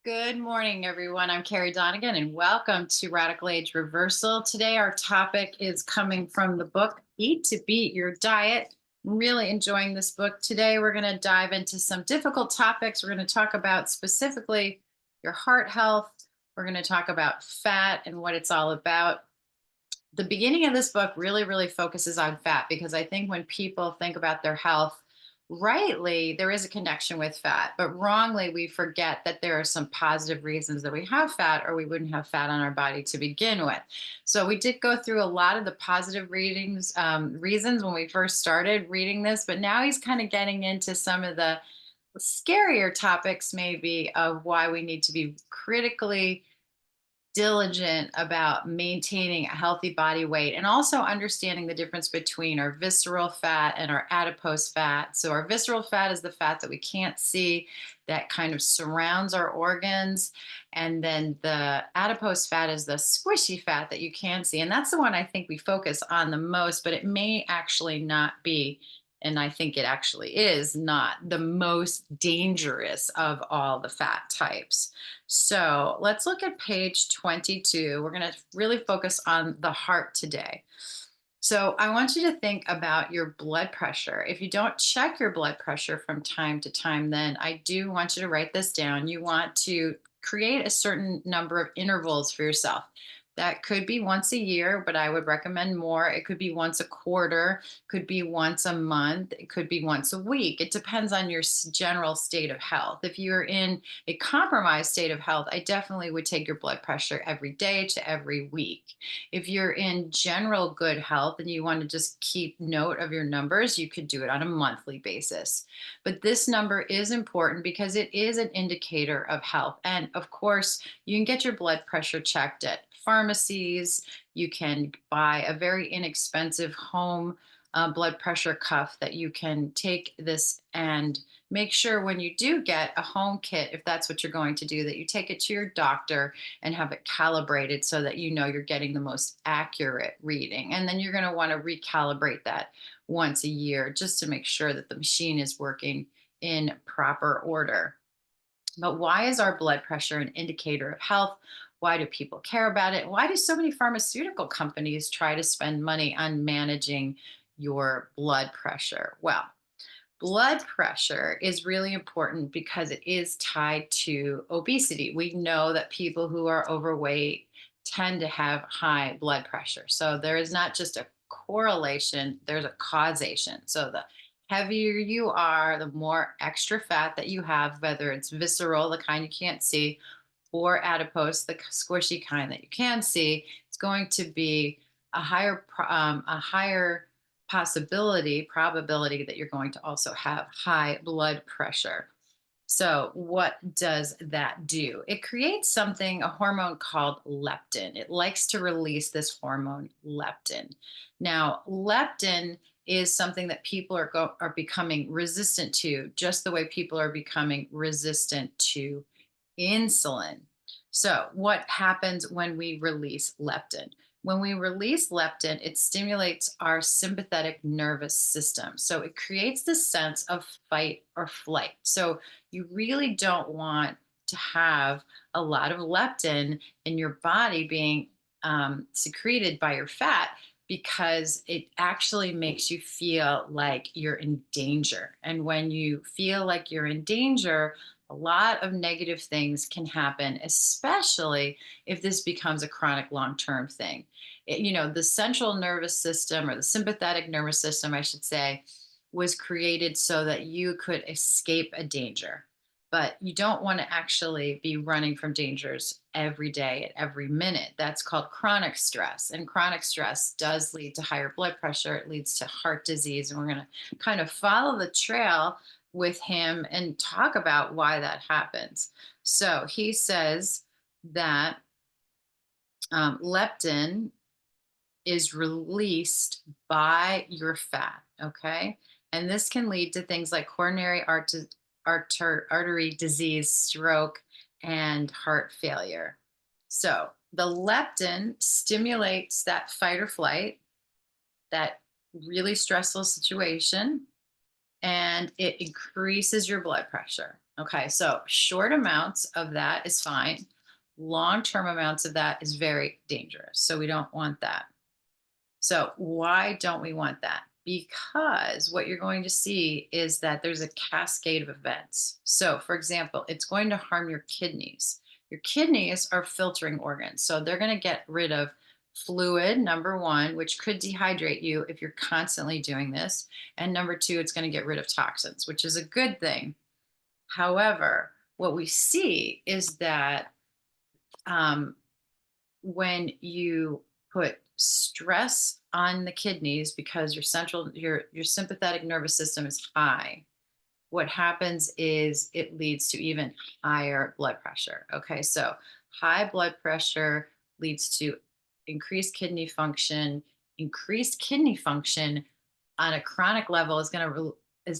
Good morning, everyone. I'm Carrie Donegan, and welcome to Radical Age Reversal. Today, our topic is coming from the book Eat to Beat Your Diet. I'm really enjoying this book. Today, we're going to dive into some difficult topics. We're going to talk about specifically your heart health. We're going to talk about fat and what it's all about. The beginning of this book really focuses on fat because I think when people think about their health, rightly, there is a connection with fat, but wrongly, we forget that there are some positive reasons that we have fat or we wouldn't have fat on our body to begin with. So we did go through a lot of the positive reasons when we first started reading this, but now he's kind of getting into some of the scarier topics maybe of why we need to be critically diligent about maintaining a healthy body weight and also understanding the difference between our visceral fat and our adipose fat. So, our visceral fat is the fat that we can't see, that kind of surrounds our organs. And then the adipose fat is the squishy fat that you can see. And that's the one I think we focus on the most, but it may actually not be. And I think it actually is not the most dangerous of all the fat types. So let's look at page 22. We're going to really focus on the heart today. So I want you to think about your blood pressure. If you don't check your blood pressure from time to time, then I do want you to write this down. You want to create a certain number of intervals for yourself. That could be once a year, but I would recommend more. It could be once a quarter, could be once a month, it could be once a week. It depends on your general state of health. If you're in a compromised state of health, I definitely would take your blood pressure every day to every week. If you're in general good health and you want to just keep note of your numbers, you could do it on a monthly basis. But this number is important because it is an indicator of health. And of course, you can get your blood pressure checked at pharmacies. You can buy a very inexpensive home blood pressure cuff that you can take this and make sure when you do get a home kit, if that's what you're going to do, that you take it to your doctor and have it calibrated so that you know you're getting the most accurate reading. And then you're going to want to recalibrate that once a year just to make sure that the machine is working in proper order. But why is our blood pressure an indicator of health? Why do people care about it? Why do so many pharmaceutical companies try to spend money on managing your blood pressure? Well, blood pressure is really important because it is tied to obesity. We know that people who are overweight tend to have high blood pressure. So there is not just a correlation, there's a causation. So the heavier you are, the more extra fat that you have, whether it's visceral, the kind you can't see, or adipose, the squishy kind that you can see, it's going to be a higher probability that you're going to also have high blood pressure. So, what does that do? It creates something, a hormone called leptin. It likes to release this hormone, leptin. Now, leptin is something that people are becoming resistant to, just the way people are becoming resistant to insulin. So, what happens when we release leptin? When we release leptin, it stimulates our sympathetic nervous system. So, it creates this sense of fight or flight. So, you really don't want to have a lot of leptin in your body being secreted by your fat because it actually makes you feel like you're in danger. And when you feel like you're in danger, a lot of negative things can happen, especially if this becomes a chronic long term thing. The central nervous system, or the sympathetic nervous system, I should say, was created so that you could escape a danger. But you don't want to actually be running from dangers every day at every minute. That's called chronic stress. And chronic stress does lead to higher blood pressure. It leads to heart disease. And we're going to kind of follow the trail with him and talk about why that happens. So he says that leptin is released by your fat. Okay. And this can lead to things like coronary artery disease, stroke, and heart failure. So the leptin stimulates that fight or flight, that really stressful situation, and it increases your blood pressure. Okay, so short amounts of that is fine. Long-term amounts of that is very dangerous. So we don't want that. So why don't we want that? Because what you're going to see is that there's a cascade of events. So, for example, it's going to harm your kidneys. Your kidneys are filtering organs. So they're going to get rid of fluid, number one, which could dehydrate you if you're constantly doing this. And number two, it's going to get rid of toxins, which is a good thing. However, what we see is that um, when you put stress on the kidneys because your sympathetic nervous system is high, what happens is it leads to even higher blood pressure. Okay, so high blood pressure leads to increased kidney function on a chronic level is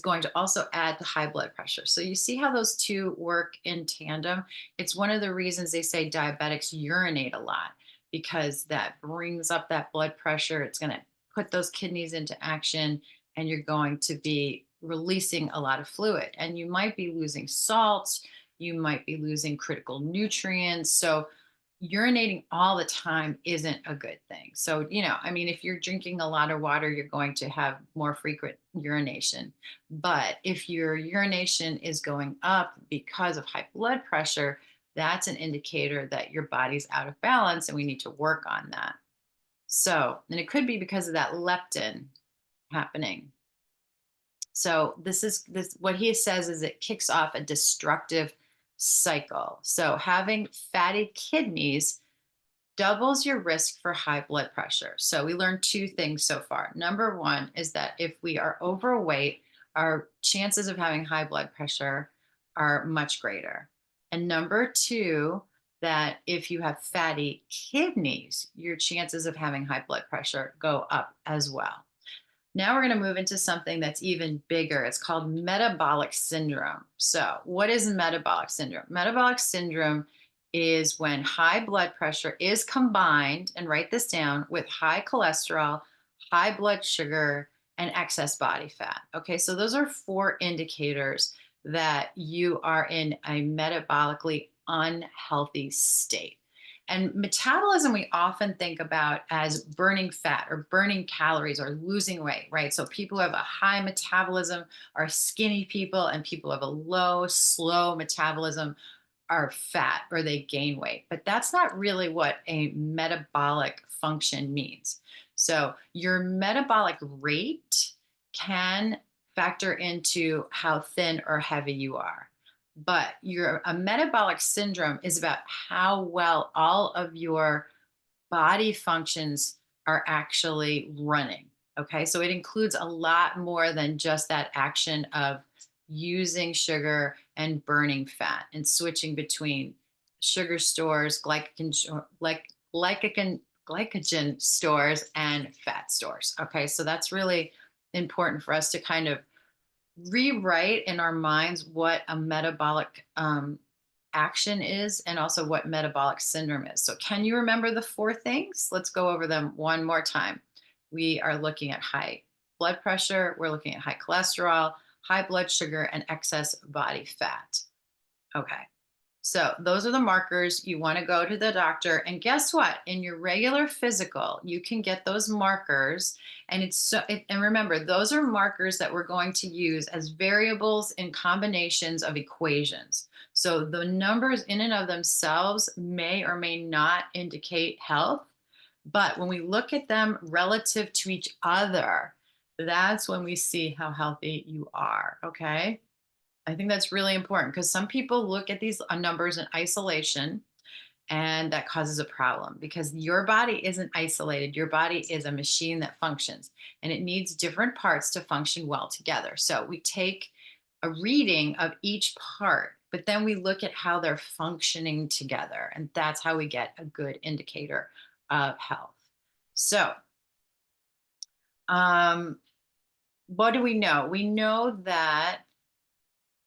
going to also add to high blood pressure. So you see how those two work in tandem. It's one of the reasons they say diabetics urinate a lot, because that brings up that blood pressure. It's going to put those kidneys into action, and you're going to be releasing a lot of fluid, and you might be losing salts, you might be losing critical nutrients. So urinating all the time isn't a good thing. So, I mean, if you're drinking a lot of water, you're going to have more frequent urination. But if your urination is going up because of high blood pressure, that's an indicator that your body's out of balance and we need to work on that. So, and it could be because of that leptin happening. So this what he says is it kicks off a destructive cycle. So having fatty kidneys doubles your risk for high blood pressure. So we learned two things so far. Number one is that if we are overweight, our chances of having high blood pressure are much greater. And number two, that if you have fatty kidneys, your chances of having high blood pressure go up as well. Now we're going to move into something that's even bigger. It's called metabolic syndrome. So, what is metabolic syndrome? Metabolic syndrome is when high blood pressure is combined, and write this down, with high cholesterol, high blood sugar, and excess body fat. Okay, so those are four indicators that you are in a metabolically unhealthy state. And metabolism, we often think about as burning fat or burning calories or losing weight, right? So people who have a high metabolism are skinny people, and people who have a low, slow metabolism are fat or they gain weight. But that's not really what a metabolic function means. So your metabolic rate can factor into how thin or heavy you are. But a metabolic syndrome is about how well all of your body functions are actually running. Okay, so it includes a lot more than just that action of using sugar and burning fat and switching between sugar stores, glycogen stores, and fat stores. Okay, so that's really important for us to kind of rewrite in our minds what a metabolic action is and also what metabolic syndrome is. So, can you remember the four things? Let's go over them one more time. We are looking at high blood pressure, we're looking at high cholesterol, high blood sugar, and excess body fat. Okay. So those are the markers. You want to go to the doctor. And guess what? In your regular physical, you can get those markers. And and remember, those are markers that we're going to use as variables in combinations of equations. So the numbers in and of themselves may or may not indicate health. But when we look at them relative to each other, that's when we see how healthy you are. Okay. I think that's really important because some people look at these numbers in isolation, and that causes a problem because your body isn't isolated. Your body is a machine that functions, and it needs different parts to function well together. So we take a reading of each part, but then we look at how they're functioning together. And that's how we get a good indicator of health. So, um, what do we know? We know that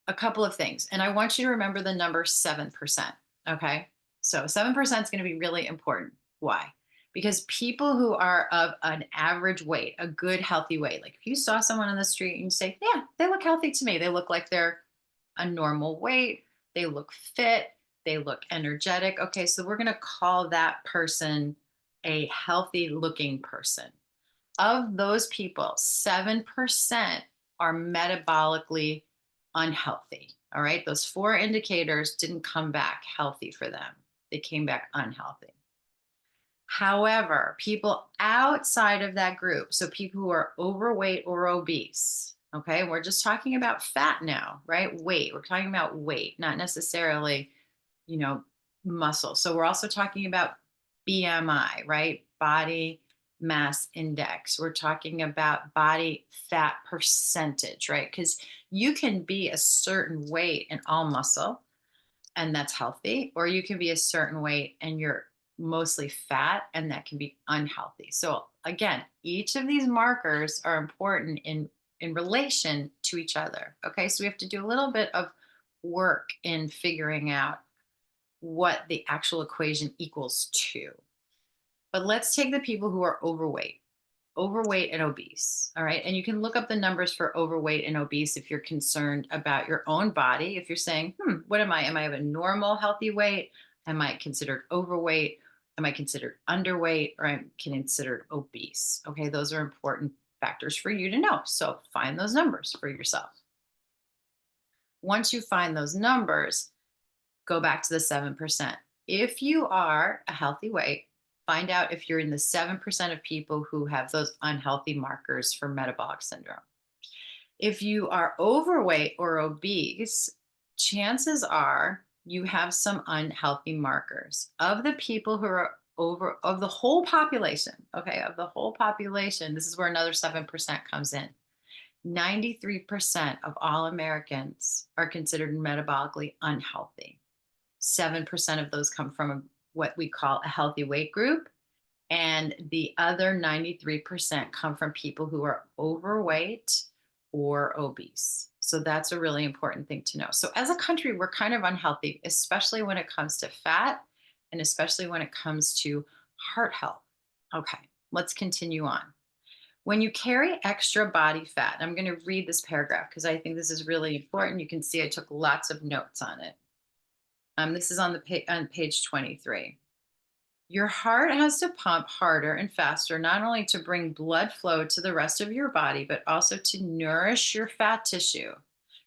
a couple of things. And I want you to remember the number 7%. Okay. So 7% is going to be really important. Why? Because people who are of an average weight, a good healthy weight, like if you saw someone on the street and you say, yeah, they look healthy to me, they look like they're a normal weight, they look fit, they look energetic. Okay, so we're going to call that person a healthy looking person. Of those people, 7% are metabolically unhealthy. All right, those four indicators didn't come back healthy for them, they came back unhealthy. However, people outside of that group, so people who are overweight or obese, okay, we're just talking about fat now, right? Weight, we're talking about weight, not necessarily, you know, muscle. So we're also talking about BMI, right? Body mass index. We're talking about body fat percentage, right? Because you can be a certain weight and all muscle, and that's healthy, or you can be a certain weight and you're mostly fat, and that can be unhealthy. So again, each of these markers are important in relation to each other. Okay, so we have to do a little bit of work in figuring out what the actual equation equals to. But let's take the people who are overweight and obese. All right. And you can look up the numbers for overweight and obese if you're concerned about your own body. If you're saying, what am I? Am I of a normal healthy weight? Am I considered overweight? Am I considered underweight? Or am I considered obese? Okay. Those are important factors for you to know. So find those numbers for yourself. Once you find those numbers, go back to the 7%. If you are a healthy weight, find out if you're in the 7% of people who have those unhealthy markers for metabolic syndrome. If you are overweight or obese, chances are you have some unhealthy markers. Of the people who are of the whole population, okay, of the whole population, this is where another 7% comes in. 93% of all Americans are considered metabolically unhealthy. 7% of those come from what we call a healthy weight group. And the other 93% come from people who are overweight or obese. So that's a really important thing to know. So as a country, we're kind of unhealthy, especially when it comes to fat and especially when it comes to heart health. Okay, let's continue on. When you carry extra body fat, I'm going to read this paragraph because I think this is really important. You can see I took lots of notes on it. This is on on page 23. Your heart has to pump harder and faster, not only to bring blood flow to the rest of your body, but also to nourish your fat tissue.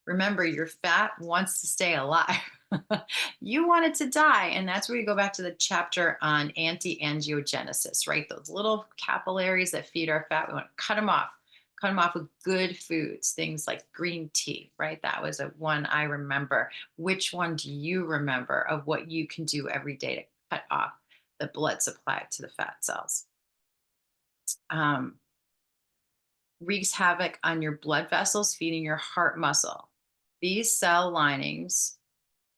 Remember, your fat wants to stay alive. You want it to die. And that's where you go back to the chapter on anti-angiogenesis, right? Those little capillaries that feed our fat, we want to cut them off with good foods, things like green tea, right? That was a one I remember. Which one do you remember of what you can do every day to cut off the blood supply to the fat cells? Wreaks havoc on your blood vessels, feeding your heart muscle. These cell linings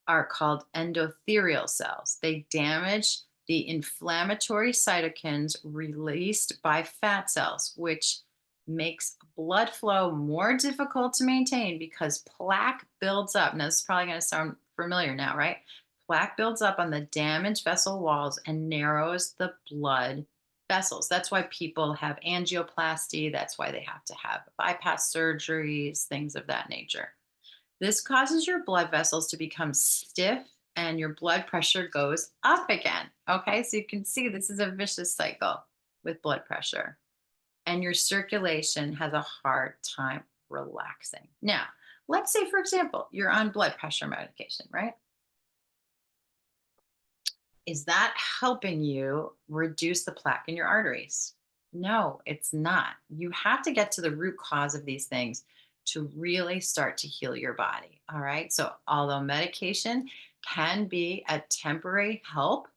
are called endothelial cells. They damage the inflammatory cytokines released by fat cells, which makes blood flow more difficult to maintain because plaque builds up. Now, this is probably going to sound familiar now, right? Plaque builds up on the damaged vessel walls and narrows the blood vessels. That's why people have angioplasty. That's why they have to have bypass surgeries, things of that nature. This causes your blood vessels to become stiff and your blood pressure goes up again. Okay, so you can see this is a vicious cycle with blood pressure. And your circulation has a hard time relaxing. Now, let's say, for example, you're on blood pressure medication, right? Is that helping you reduce the plaque in your arteries? No, it's not. You have to get to the root cause of these things to really start to heal your body. All right. So, although medication can be a temporary help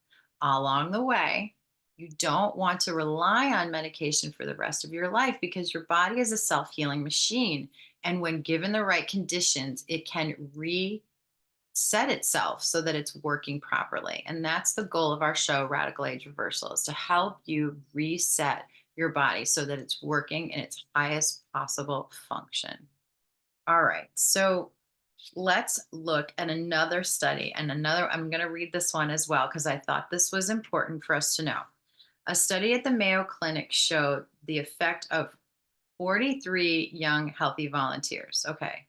along the way, you don't want to rely on medication for the rest of your life because your body is a self healing machine. And when given the right conditions, it can set itself so that it's working properly. And that's the goal of our show, Radical Age Reversal, is to help you reset your body so that it's working in its highest possible function. All right. So let's look at another study and I'm going to read this one as well because I thought this was important for us to know. A study at the Mayo Clinic showed the effect of 43 young healthy volunteers. Okay.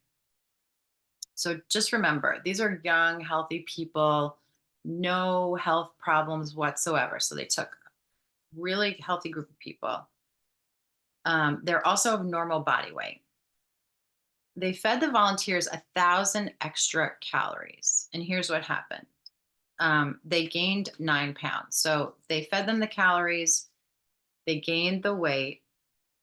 So just remember, these are young, healthy people, no health problems whatsoever. So they took a really healthy group of people. They're also of normal body weight. They fed the volunteers 1,000 extra calories. And here's what happened. They gained 9 pounds. So they fed them the calories, they gained the weight,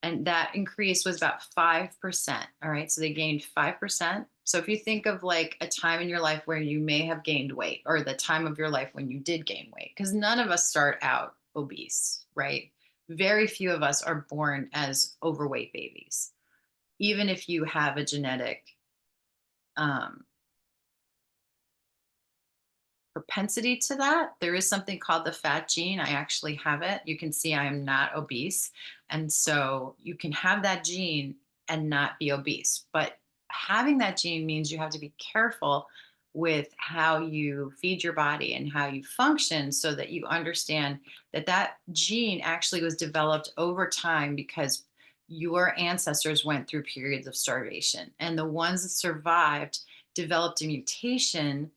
and that increase was about 5%. All right. So they gained 5%. So if you think of like a time in your life where you may have gained weight, or the time of your life when you did gain weight, because none of us start out obese, right? Very few of us are born as overweight babies, even if you have a genetic um, propensity to that. There is something called the fat gene. I actually have it. You can see I am not obese. And so you can have that gene and not be obese. But having that gene means you have to be careful with how you feed your body and how you function, so that you understand that that gene actually was developed over time because your ancestors went through periods of starvation. And the ones that survived developed a mutation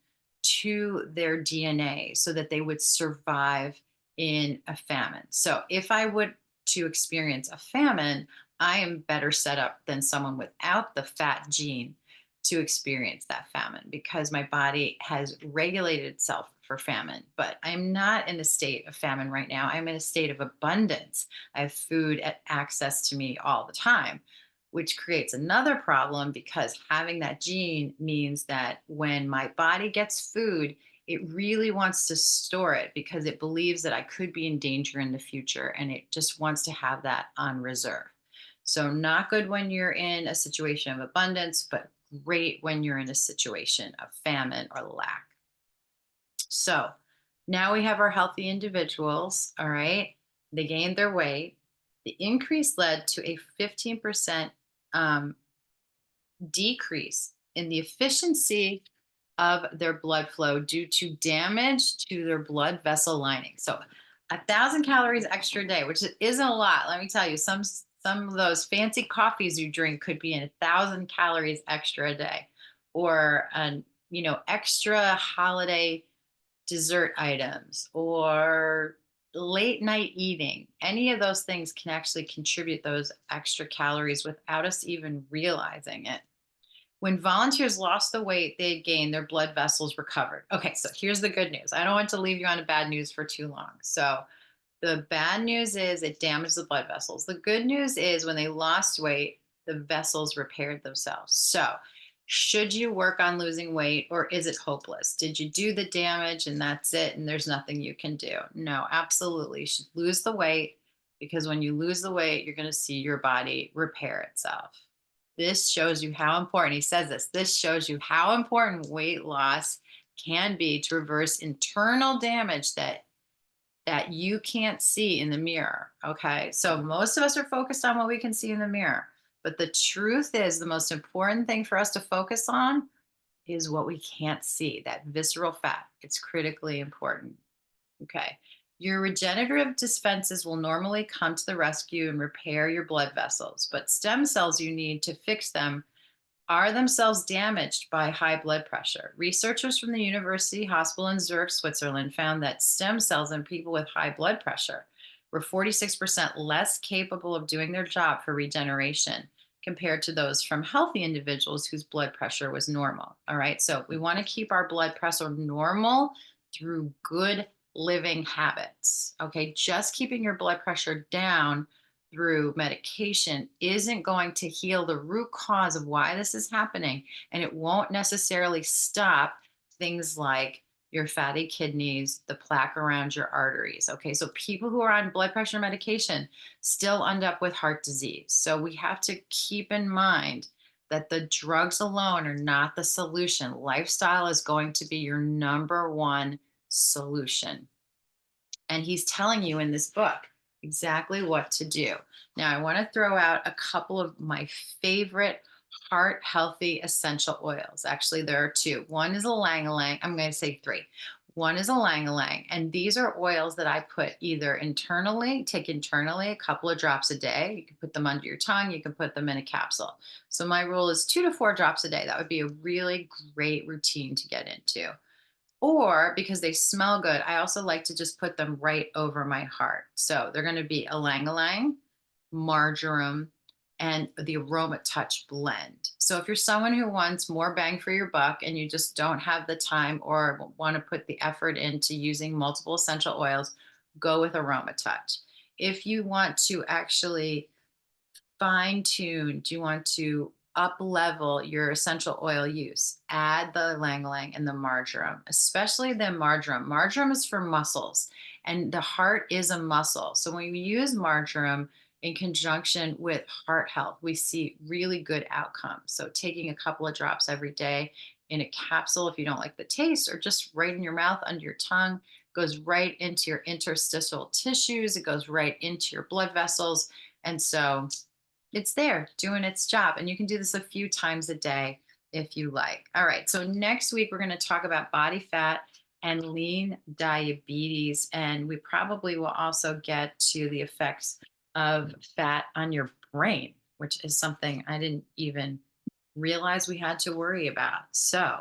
to their DNA so that they would survive in a famine. So if I would to experience a famine, I am better set up than someone without the fat gene to experience that famine, because my body has regulated itself for famine. But I'm not in a state of famine right now. I'm in a state of abundance. I have food at access to me all the time, which creates another problem, because having that gene means that when my body gets food, it really wants to store it because it believes that I could be in danger in the future, and it just wants to have that on reserve. So, not good when you're in a situation of abundance, but great when you're in a situation of famine or lack. So, now we have our healthy individuals. All right. They gained their weight. The increase led to a 15% um, decrease in the efficiency of their blood flow due to damage to their blood vessel lining. So 1,000 calories extra a day, which isn't a lot. Let me tell you, some of those fancy coffees you drink could be in 1,000 calories extra a day, or an extra holiday dessert items, or late night eating. Any of those things can actually contribute those extra calories without us even realizing it. When volunteers lost the weight they had gained, their blood vessels recovered. Okay, so here's the good news. I don't want to leave you on a bad news for too long. So, the bad news is it damaged the blood vessels. The good news is when they lost weight, the vessels repaired themselves. So, should you work on losing weight, or is it hopeless? Did you do the damage and that's it and there's nothing you can do? No, absolutely. You should lose the weight, because when you lose the weight, you're going to see your body repair itself. This shows you how important, he says this shows you how important weight loss can be to reverse internal damage that you can't see in the mirror. Okay. So most of us are focused on what we can see in the mirror. But the truth is, the most important thing for us to focus on is what we can't see, that visceral fat. It's critically important. Okay. Your regenerative defenses will normally come to the rescue and repair your blood vessels, but stem cells you need to fix them are themselves damaged by high blood pressure. Researchers from the University Hospital in Zurich, Switzerland, found that stem cells in people with high blood pressure were 46% less capable of doing their job for regeneration compared to those from healthy individuals whose blood pressure was normal. All right. So we want to keep our blood pressure normal through good living habits. Okay. Just keeping your blood pressure down through medication isn't going to heal the root cause of why this is happening. And it won't necessarily stop things like your fatty kidneys, the plaque around your arteries. Okay. So people who are on blood pressure medication still end up with heart disease. So we have to keep in mind that the drugs alone are not the solution. Lifestyle is going to be your number one solution. And he's telling you in this book exactly what to do. Now, I want to throw out a couple of my favorite heart healthy essential oils. Actually, there are two. One is a Lang Lang. I'm going to say three. One is ylang ylang. And these are oils that I put either internally, take internally a couple of drops a day. You can put them under your tongue, you can put them in a capsule. So my rule is 2 to 4 drops a day. That would be a really great routine to get into. Or because they smell good, I also like to just put them right over my heart. So they're going to be ylang ylang, marjoram, and the Aroma Touch blend. So if you're someone who wants more bang for your buck and you just don't have the time or want to put the effort into using multiple essential oils, go with Aroma Touch. If you want to actually fine tune, do you want to up level your essential oil use? Add the ylang ylang and the marjoram, especially the marjoram. Marjoram is for muscles, and the heart is a muscle. So when we use marjoram in conjunction with heart health, we see really good outcomes. So taking a couple of drops every day in a capsule, if you don't like the taste, or just right in your mouth under your tongue, goes right into your interstitial tissues. It goes right into your blood vessels. And so it's there doing its job. And you can do this a few times a day if you like. All right. So next week, we're going to talk about body fat and lean diabetes. And we probably will also get to the effects of fat on your brain, which is something I didn't even realize we had to worry about. So,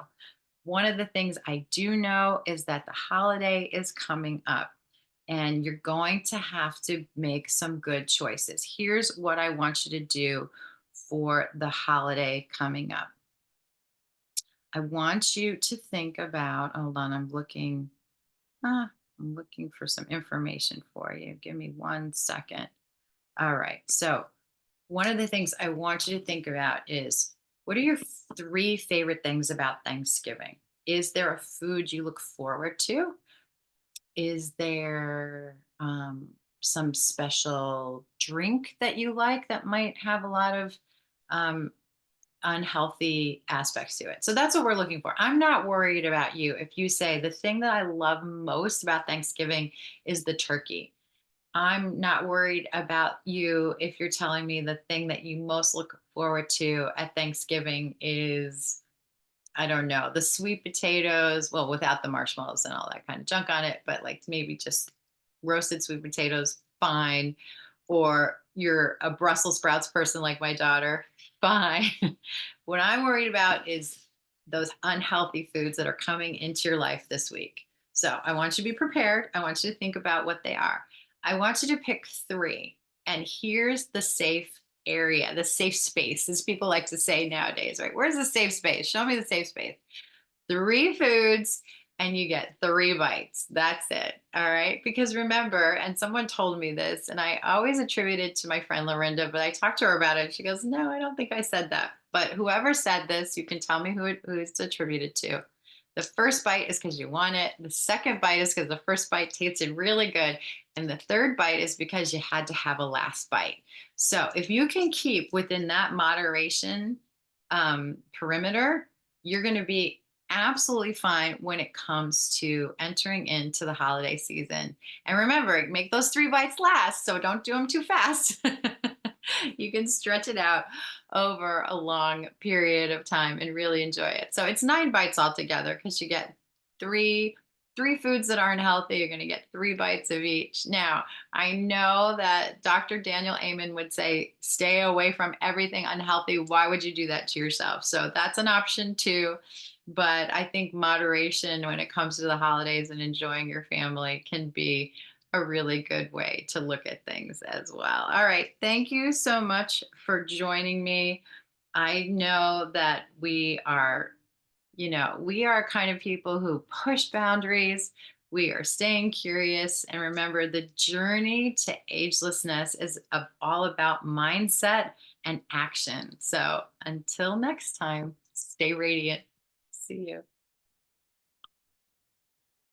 one of the things I do know is that the holiday is coming up and you're going to have to make some good choices. Here's what I want you to do for the holiday coming up. I want you to think about, hold on, I'm looking for some information for you. Give me 1 second. All right. So, one of the things I want you to think about is, what are your 3 favorite things about Thanksgiving? Is there a food you look forward to? Is there some special drink that you like that might have a lot of um, unhealthy aspects to it? So that's what we're looking for. I'm not worried about you if you say the thing that I love most about Thanksgiving is the turkey. I'm not worried about you if you're telling me the thing that you most look forward to at Thanksgiving is, I don't know, the sweet potatoes, well, without the marshmallows and all that kind of junk on it, but like maybe just roasted sweet potatoes, fine. Or you're a Brussels sprouts person like my daughter, fine. What I'm worried about is those unhealthy foods that are coming into your life this week. So I want you to be prepared. I want you to think about what they are. I want you to pick 3. And here's the safe area, the safe space, as people like to say nowadays, right? Where's the safe space? Show me the safe space. 3 foods and you get 3 bites. That's it. All right. Because remember, and someone told me this, and I always attribute it to my friend Lorinda, but I talked to her about it. She goes, "No, I don't think I said that." But whoever said this, you can tell me who it's attributed to. The first bite is because you want it. The second bite is because the first bite tasted really good. And the third bite is because you had to have a last bite. So if you can keep within that moderation perimeter, you're going to be absolutely fine when it comes to entering into the holiday season. And remember, make those 3 bites last, so don't do them too fast. You can stretch it out over a long period of time and really enjoy it. So it's 9 bites altogether because you get three three foods that aren't healthy. You're going to get 3 bites of each. Now, I know that Dr. Daniel Amen would say, stay away from everything unhealthy. Why would you do that to yourself? So that's an option too. But I think moderation when it comes to the holidays and enjoying your family can be a really good way to look at things as well. All right. Thank you so much for joining me. I know that we are kind of people who push boundaries. We are staying curious. And remember, the journey to agelessness is all about mindset and action. So until next time, stay radiant. See you.